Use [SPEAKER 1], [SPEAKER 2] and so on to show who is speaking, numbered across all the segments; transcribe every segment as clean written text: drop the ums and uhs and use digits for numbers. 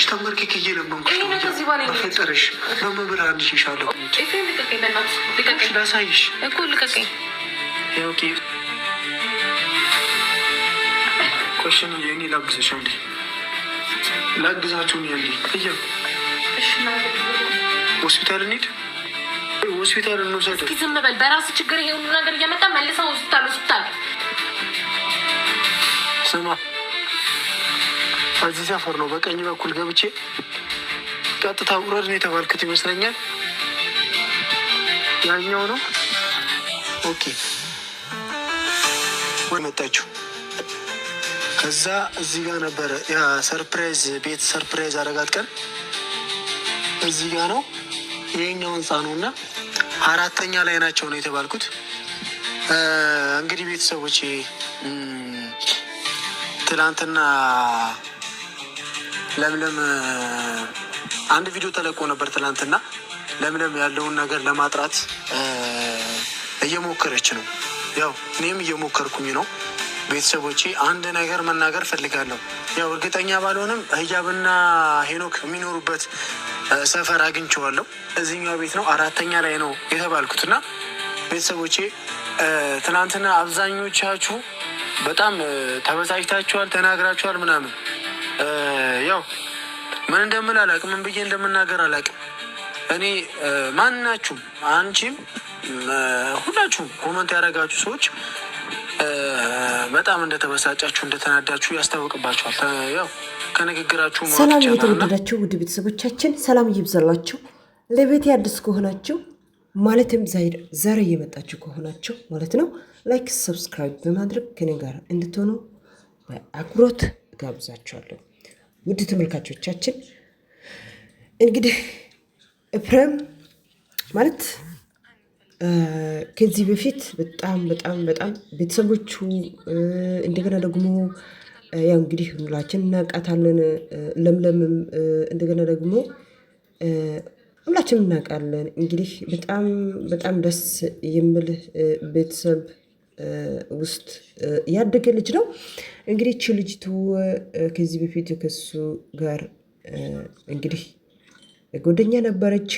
[SPEAKER 1] ተንበርክኬ እየለመንኩሽ ነው። በፈጠረሽ በመብርሃን ይሻለሁ። ላሳይሽ እኮ ልቀቀኝ። ቆሽን የኔ ላግዝሽ እንዴ? ላግዛችሁን ያንዴ እየው። ሆስፒታል እንሂድ። ሆስፒታል እንውሰድ። እስኪ ዝም በል። በራስህ ችግር ይሄ ሁሉ ነገር እየመጣ መልሰው ሆስፒታል። ስማ፣ እዚህ ሰፈር ነው። በቀኝ በኩል ገብቼ ቀጥታ ውረድ ነው የተባልኩት ይመስለኛል። ያኛው ነው። ኦኬ፣ ወይ መጣችሁ። ከዛ እዚህ ጋር ነበረ ያ ሰርፕራይዝ ቤት ሰርፕራይዝ አረጋት ቀን እዚህ ጋር ነው። ይሄኛው ህንፃ ነው እና 4ኛ ላይ ናቸው ነው የተባልኩት። እንግዲህ ቤተሰቦቼ ትላንትና ለምለም አንድ ቪዲዮ ተለቆ ነበር። ትላንትና ለምለም ያለውን ነገር ለማጥራት እየሞከረች ነው። ያው እኔም እየሞከርኩኝ ነው። ቤተሰቦቼ አንድ ነገር መናገር ፈልጋለሁ። ያው እርግጠኛ ባልሆንም ህያብና ሄኖክ የሚኖሩበት ሰፈር አግኝቼዋለሁ። እዚህኛው ቤት ነው 4ኛ ላይ ነው የተባልኩት እና ቤተሰቦቼ ትናንትና አብዛኞቻችሁ በጣም ተበሳጭታችኋል፣ ተናግራችኋል ምናምን። ያው ምን እንደምል አላውቅም፣ ምን ብዬ እንደምናገር አላውቅም። እኔ ማናችሁም አንቺም ሁላችሁም ኮመንት ያደረጋችሁ ሰዎች በጣም እንደተበሳጫችሁ እንደተናዳችሁ ያስታውቅባችኋል። ያው ከንግግራችሁ
[SPEAKER 2] ሰላም የተወደዳችሁ ውድ ቤተሰቦቻችን ሰላም ይብዛላችሁ። ለቤት አዲስ ከሆናችሁ ማለትም ዛሬ እየመጣችሁ ከሆናችሁ ማለት ነው ላይክ ሰብስክራይብ በማድረግ ከኔ ጋር እንድትሆኑ በአክብሮት ጋብዛችኋለሁ። ውድ ተመልካቾቻችን እንግዲህ ኤፍሬም ማለት ከዚህ በፊት በጣም ቤተሰቦቹ እንደገና ደግሞ ያው እንግዲህ ሁላችን እናውቃታለን። ለምለምም እንደገና ደግሞ ሁላችንም እናውቃለን። እንግዲህ በጣም ደስ የሚል ቤተሰብ ውስጥ ያደገ ልጅ ነው። እንግዲህ እቺ ልጅቱ ከዚህ በፊት ከሱ ጋር እንግዲህ ጓደኛ ነበረች።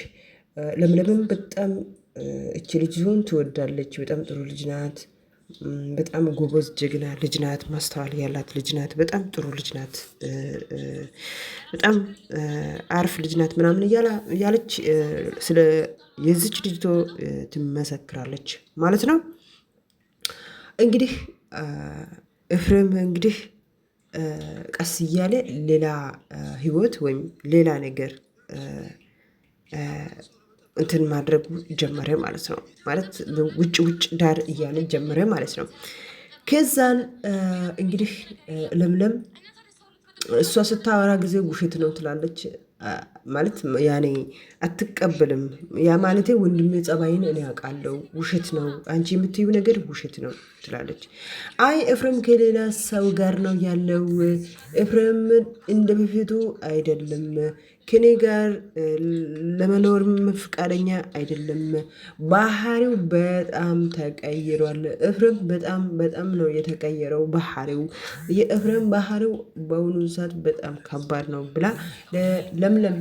[SPEAKER 2] ለምለምም በጣም እቺ ልጅቱን ትወዳለች። በጣም ጥሩ ልጅ ናት። በጣም ጎበዝ ጀግና ልጅ ናት። ማስተዋል ያላት ልጅ ናት። በጣም ጥሩ ልጅ ናት። በጣም አሪፍ ልጅ ናት ምናምን እያለች ስለ የዚች ልጅቶ ትመሰክራለች ማለት ነው። እንግዲህ ኤፍሬም እንግዲህ ቀስ እያለ ሌላ ህይወት ወይም ሌላ ነገር እንትን ማድረጉ ጀመረ ማለት ነው። ማለት ውጭ ዳር እያለ ጀመረ ማለት ነው። ከዛን እንግዲህ ለምለም እሷ ስታወራ ጊዜ ውሸት ነው ትላለች። ማለት ያኔ አትቀበልም። ያ ማለቴ ወንድሜ ጸባይን እኔ አውቃለሁ፣ ውሸት ነው አንቺ የምትዩ ነገር ውሸት ነው ትላለች። አይ ኤፍሬም ከሌላ ሰው ጋር ነው ያለው፣ ኤፍሬም እንደ በፊቱ አይደለም፣ ከኔ ጋር ለመኖር ፈቃደኛ አይደለም፣ ባህሪው በጣም ተቀይሯል። ኤፍሬም በጣም ነው የተቀየረው ባህሪው። የኤፍሬም ባህሪው በአሁኑ ሰዓት በጣም ከባድ ነው ብላ ለምለም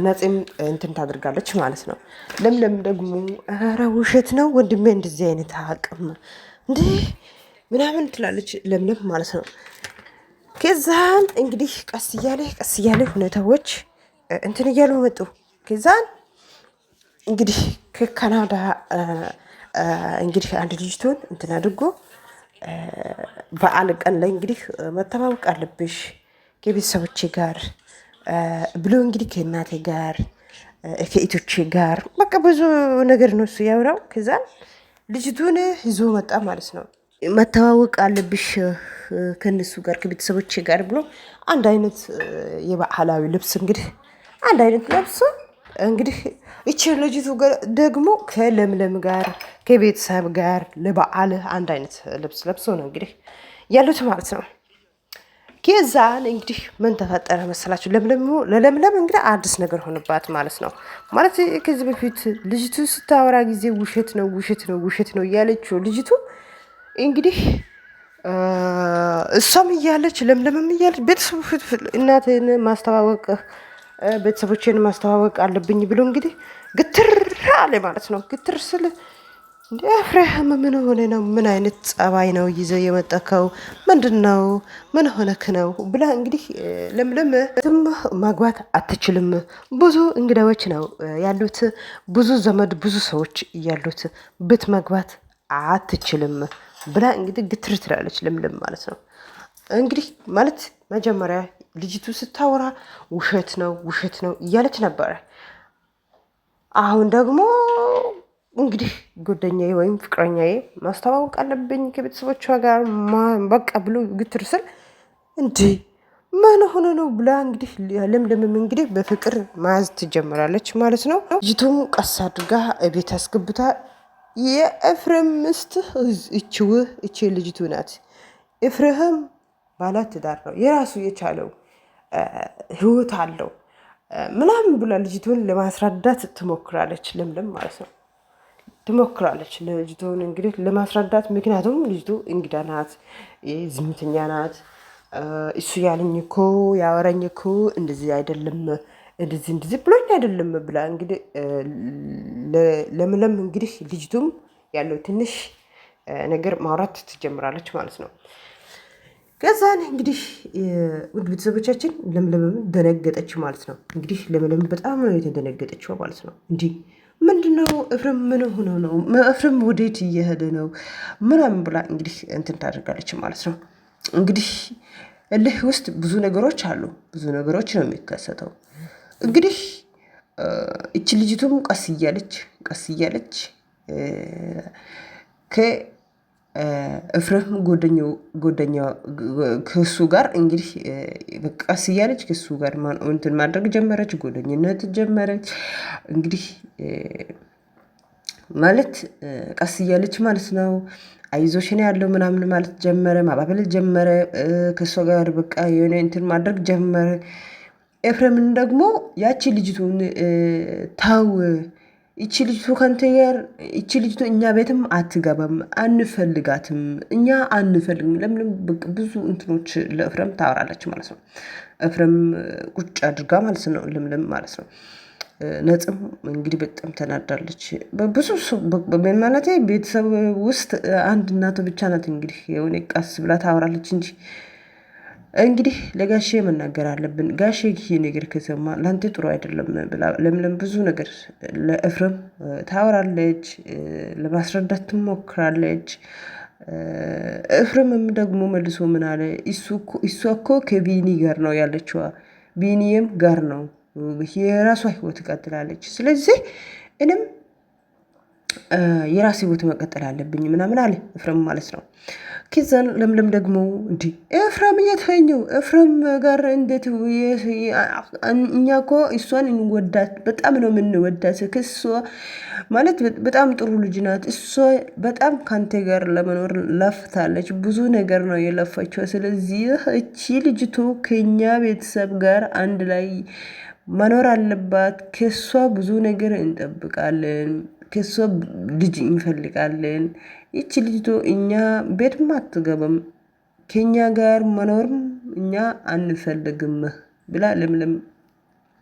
[SPEAKER 2] ነፂም እንትን ታደርጋለች ማለት ነው። ለምለም ደግሞ ኧረ ውሸት ነው ወንድሜ እንደዚህ አይነት አቅም እንዴ ምናምን ትላለች ለምለም ማለት ነው። ከዛን እንግዲህ ቀስ እያለ ሁኔታዎች እንትን እያሉ መጡ። ከዛን እንግዲህ ከካናዳ እንግዲህ አንድ ልጅቱን እንትን አድርጎ በዓል ቀን ላይ እንግዲህ መተዋወቅ አለብሽ ከቤተሰቦቼ ጋር ብሎ እንግዲህ ከእናቴ ጋር ከኢቶቼ ጋር በቃ ብዙ ነገር ነው እሱ ያወራው። ከዛን ልጅቱን ይዞ መጣ ማለት ነው። መተዋወቅ አለብሽ ከነሱ ጋር ከቤተሰቦቼ ጋር ብሎ አንድ አይነት የባህላዊ ልብስ እንግዲህ አንድ አይነት ለብሶ እንግዲህ እቺ ልጅቱ ደግሞ ከለምለም ጋር ከቤተሰብ ጋር ለበዓል አንድ አይነት ልብስ ለብሶ ነው እንግዲህ ያሉት ማለት ነው። ከዛን እንግዲህ ምን ተፈጠረ መሰላችሁ? ለለምለም እንግዲህ አዲስ ነገር ሆነባት ማለት ነው። ማለት ከዚህ በፊት ልጅቱ ስታወራ ጊዜ ውሸት ነው እያለችው ልጅቱ እንግዲህ እሷም እያለች ለምለምም እያለች ቤተሰቡ እናትን ማስተዋወቅ ቤተሰቦችን ማስተዋወቅ አለብኝ ብሎ እንግዲህ ግትር አለ ማለት ነው። ግትር ስል እንዲ ኤፍሬም ምን ሆነ ነው? ምን አይነት ጸባይ ነው ይዘው የመጠከው? ምንድን ነው? ምን ሆነክ ነው ብላ እንግዲህ ለምለም ማግባት አትችልም። ብዙ እንግዳዎች ነው ያሉት፣ ብዙ ዘመድ ብዙ ሰዎች እያሉት ብት መግባት አትችልም ብላ እንግዲህ ግትር ትላለች ለምለም ማለት ነው። እንግዲህ ማለት መጀመሪያ ልጅቱ ስታወራ ውሸት ነው እያለች ነበረ። አሁን ደግሞ እንግዲህ ጓደኛዬ ወይም ፍቅረኛዬ ማስተዋወቅ አለብኝ ከቤተሰቦቿ ጋር በቃ ብሎ ግትር ስል እንዲህ ምን ሆነ ነው ብላ እንግዲህ ለምለምም እንግዲህ በፍቅር መያዝ ትጀምራለች ማለት ነው። ልጅቱም ቀስ አድርጋ ቤት አስገብታ የኤፍሬም ሚስት እቺ ልጅቱ ናት። ኤፍሬም ባለ ትዳር ነው፣ የራሱ የቻለው ህይወት አለው ምናምን ብላ ልጅቱን ለማስረዳት ትሞክራለች። ለምለም ማለት ነው ትሞክራለች ልጅቱን እንግዲህ ለማስረዳት። ምክንያቱም ልጅቱ እንግዳ ናት፣ ዝምተኛ ናት። እሱ ያለኝ እኮ ያወራኝ እኮ እንደዚህ አይደለም እንደዚህ ብሎኝ አይደለም ብላ እንግዲህ ለምለም እንግዲህ ልጅቱም ያለው ትንሽ ነገር ማውራት ትጀምራለች ማለት ነው። ከዛን እንግዲህ ውድ ቤተሰቦቻችን ለምለምም ደነገጠች ማለት ነው። እንግዲህ ለምለም በጣም ነው የተደነገጠችው ማለት ነው። እንዲህ ምንድነው ኤፍሬም ምን ሆኖ ነው? ኤፍሬም ወዴት እየሄደ ነው? ምናምን ብላ እንግዲህ እንትን ታደርጋለች ማለት ነው። እንግዲህ እልህ ውስጥ ብዙ ነገሮች አሉ፣ ብዙ ነገሮች ነው የሚከሰተው። እንግዲህ እቺ ልጅቱም ቀስ እያለች ከኤፍሬም ጓደኛ ከሱ ጋር እንግዲህ ቀስ እያለች ከሱ ጋር እንትን ማድረግ ጀመረች፣ ጓደኝነት ጀመረች። እንግዲህ ማለት ቀስ እያለች ማለት ነው። አይዞሽ ነው ያለው ምናምን ማለት ጀመረ፣ ማባበል ጀመረ። ከሷ ጋር በቃ የሆነ እንትን ማድረግ ጀመረ። ኤፍሬምን ደግሞ ያቺ ልጅቱን ታው ይቺ ልጅቱ ከንተ ጋር ይቺ ልጅቱ እኛ ቤትም አትገባም፣ አንፈልጋትም፣ እኛ አንፈልግም። ለምለም ብዙ እንትኖች ለኤፍሬም ታወራለች ማለት ነው። ኤፍሬም ቁጭ አድርጋ ማለት ነው ለምለም ማለት ነው። ነጽም እንግዲህ በጣም ተናዳለች። ብዙ ማለት ቤተሰብ ውስጥ አንድ እናቱ ብቻ ናት እንግዲህ የሆነ ቀስ ብላ ታወራለች እንጂ እንግዲህ ለጋሼ መናገር አለብን፣ ጋሼ ይሄ ነገር ከሰማ ለአንተ ጥሩ አይደለም ብላ ለምለም ብዙ ነገር ለኤፍሬም ታወራለች፣ ለማስረዳት ትሞክራለች። ኤፍሬምም ደግሞ መልሶ ምን አለ፣ እሷ እኮ ከቢኒ ጋር ነው ያለችዋ፣ ቢኒየም ጋር ነው የራሷ ህይወት ቀጥላለች። ስለዚህ እኔም የራሴ ህይወት መቀጠል አለብኝ ምናምን አለ ኤፍሬም ማለት ነው። ከዛን ለምለም ደግሞ እንዲህ ኤፍሬም እየተኘው ኤፍሬም ጋር እንዴት እኛ እኮ እሷን እንወዳት በጣም ነው የምንወዳት። ከሷ ማለት በጣም ጥሩ ልጅ ናት። እሷ በጣም ካንተ ጋር ለመኖር ለፍታለች፣ ብዙ ነገር ነው የለፈችው። ስለዚህ እቺ ልጅቱ ከኛ ቤተሰብ ጋር አንድ ላይ መኖር አለባት። ከሷ ብዙ ነገር እንጠብቃለን፣ ከሷ ልጅ እንፈልጋለን። ይቺ ልጅቶ እኛ ቤትም አትገባም፣ ከኛ ጋር መኖርም እኛ አንፈልግም ብላ ለምለም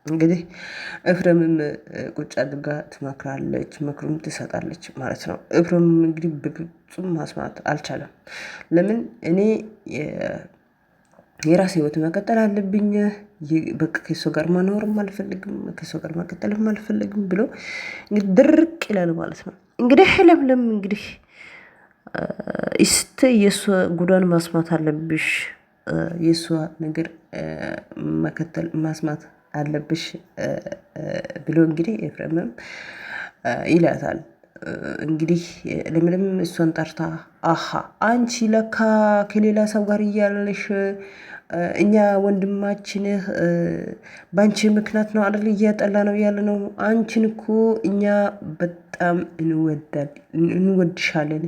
[SPEAKER 2] እንግዲህ ኤፍሬምም ቁጭ አድርጋ ትመክራለች፣ ምክሩም ትሰጣለች ማለት ነው። ኤፍሬም እንግዲህ በፍጹም ማስማት አልቻለም። ለምን እኔ የራሴ ህይወት መቀጠል አለብኝ፣ በቃ ከሷ ጋር መኖርም አልፈልግም፣ ከሷ ጋር መቀጠልም አልፈልግም ብሎ እንግዲህ ድርቅ ይላል ማለት ነው። እንግዲህ ለምለም እንግዲህ እስቲ የሷ ጉዳን ማስማት አለብሽ፣ የሷ ነገር መከተል ማስማት አለብሽ ብሎ እንግዲህ ኤፍሬምም ይላታል። እንግዲህ ለምለም እሷን ጠርታ አሃ አንቺ ለካ ከሌላ ሰው ጋር እያለሽ እኛ ወንድማችንህ በአንቺ ምክንያት ነው አይደል እያጠላ ነው ያለ ነው። አንቺን እኮ እኛ በጣም እንወድሻለን።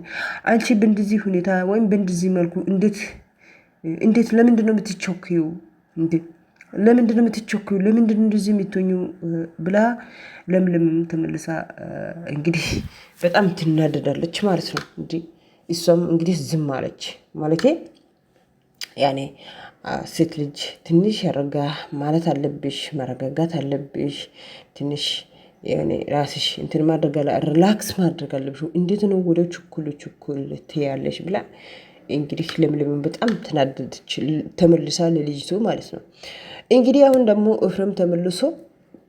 [SPEAKER 2] አንቺ በእንደዚህ ሁኔታ ወይም በእንደዚህ መልኩ እንዴት ለምንድን ነው የምትቸኩዩ? ለምንድን ነው የምትቸኩዩ? ለምንድን ነው እንደዚህ የምትሆኙ? ብላ ለምለም ተመልሳ እንግዲህ በጣም ትናደዳለች ማለት ነው። እሷም እንግዲህ ዝም አለች ማለቴ ያኔ ሴት ልጅ ትንሽ ያረጋ ማለት አለብሽ፣ መረጋጋት አለብሽ። ትንሽ የሆነ ራስሽ እንትን ማድረግ ሪላክስ ማድረግ አለብሽ። እንዴት ነው ወደ ችኩል ትያለሽ ብላ እንግዲህ ለምለምን በጣም ተናደደች። ተመልሳ ለልጅቱ ማለት ነው። እንግዲህ አሁን ደግሞ ኤፍሬም ተመልሶ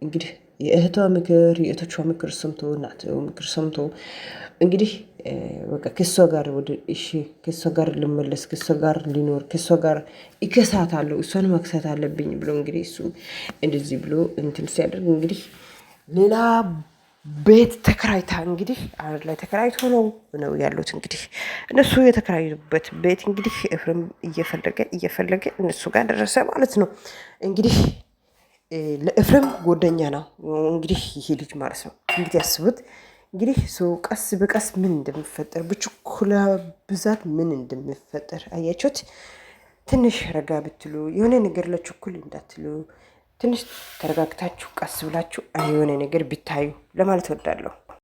[SPEAKER 2] እንግዲህ የእህቷ ምክር የእህቶቿ ምክር ሰምቶ እናት ምክር ሰምቶ እንግዲህ በቃ ከሷ ጋር ወደ እሺ ከሷ ጋር ልመለስ ከሷ ጋር ሊኖር ከሷ ጋር እከሳታለሁ እሷን መክሳት አለብኝ ብሎ እንግዲህ እሱ እንደዚህ ብሎ እንትን ሲያደርግ እንግዲህ ሌላ ቤት ተከራይታ እንግዲህ አንድ ላይ ተከራይቶ ነው ያሉት። እንግዲህ እነሱ የተከራዩበት ቤት እንግዲህ ኤፍሬም እየፈለገ እነሱ ጋር ደረሰ ማለት ነው። እንግዲህ ለኤፍሬም ጓደኛ ነው እንግዲህ ይሄ ልጅ ማለት ነው። እንግዲህ ያስቡት እንግዲህ ሰው ቀስ በቀስ ምን እንደሚፈጠር በችኮላ ብዛት ምን እንደሚፈጠር አያችሁት። ትንሽ ረጋ ብትሉ የሆነ ነገር ለችኩል እንዳትሉ ትንሽ ተረጋግታችሁ ቀስ ብላችሁ የሆነ ነገር ቢታዩ ለማለት እወዳለሁ።